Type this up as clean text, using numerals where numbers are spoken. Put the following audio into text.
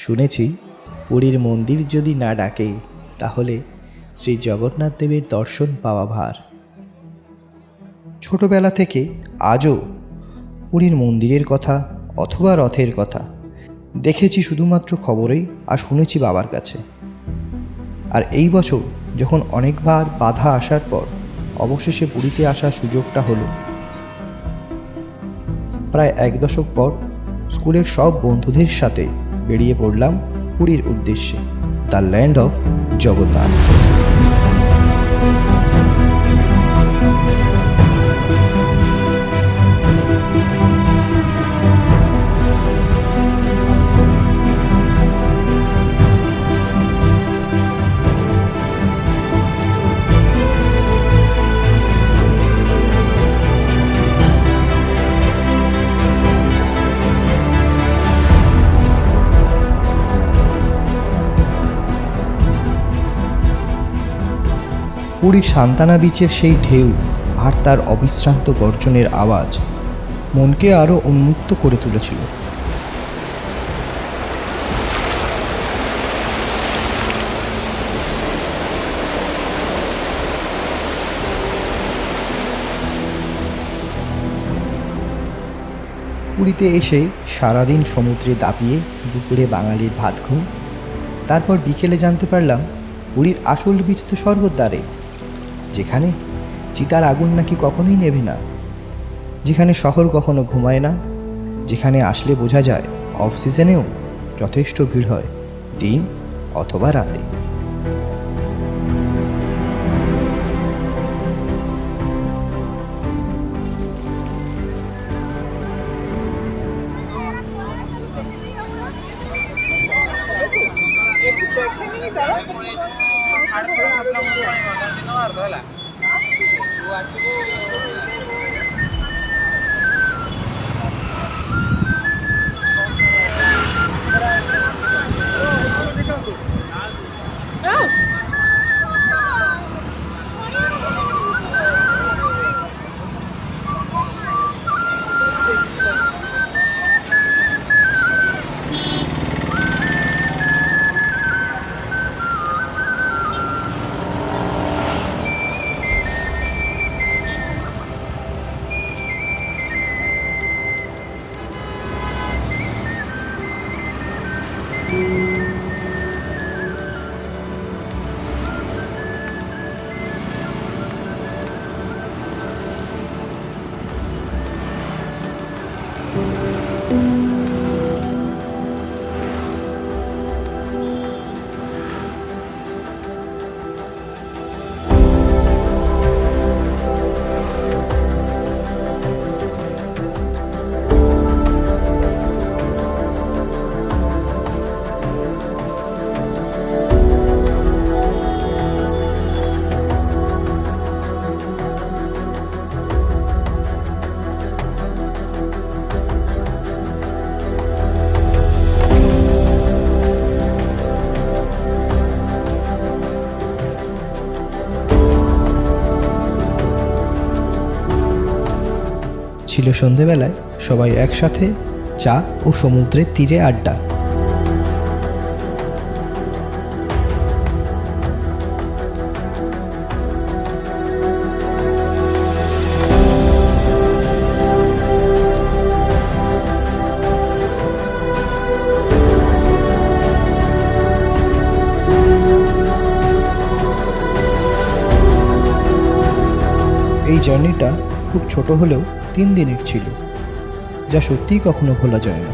শুনেছি পুরীর মন্দির যদি না ডাকে তাহলে শ্রী জগন্নাথ দেবের দর্শন পাওয়া ভার। ছোটবেলা থেকে আজও পুরীর মন্দিরের কথা অথবা রথের কথা দেখেছি শুধুমাত্র খবরেই আর শুনেছি বাবার কাছে। আর এই বছর যখন অনেকবার বাধা আসার পর অবশেষে পুরীতে আসার সুযোগটা হলো, প্রায় 1 দশক পর স্কুলের সব বন্ধুদের সাথে বেরিয়ে পড়লাম পুরীর উদ্দেশ্যে, দ্য ল্যান্ড অফ জগন্নাথ। পুরীর সান্তানা বিচের সেই ঢেউ আর তার অবিশ্রান্ত গর্জনের আওয়াজ মনকে আরও উন্মুক্ত করে তুলেছিল। পুরীতে এসে সারাদিন সমুদ্রে দাপিয়ে দুপুরে বাঙালির ভাত ঘুম, তারপর বিকেলে জানতে পারলাম পুরীর আসল বীজ তো স্বর্গদ্বারে, যেখানে চিতার আগুন নাকি কখনোই নেভে না, যেখানে শহর কখনো ঘুমায় না, যেখানে আসলে বোঝা যায় অফ সিজনেও যথেষ্ট ভিড় হয়, দিন অথবা রাতে। ছিল সন্ধেবেলায় সবাই একসাথে চা ও সমুদ্রের তীরে আড্ডা। এই জার্নিটা খুব ছোট হলেও 3 দিনের ছিল, যা সত্যিই কখনো ভোলা যায় না।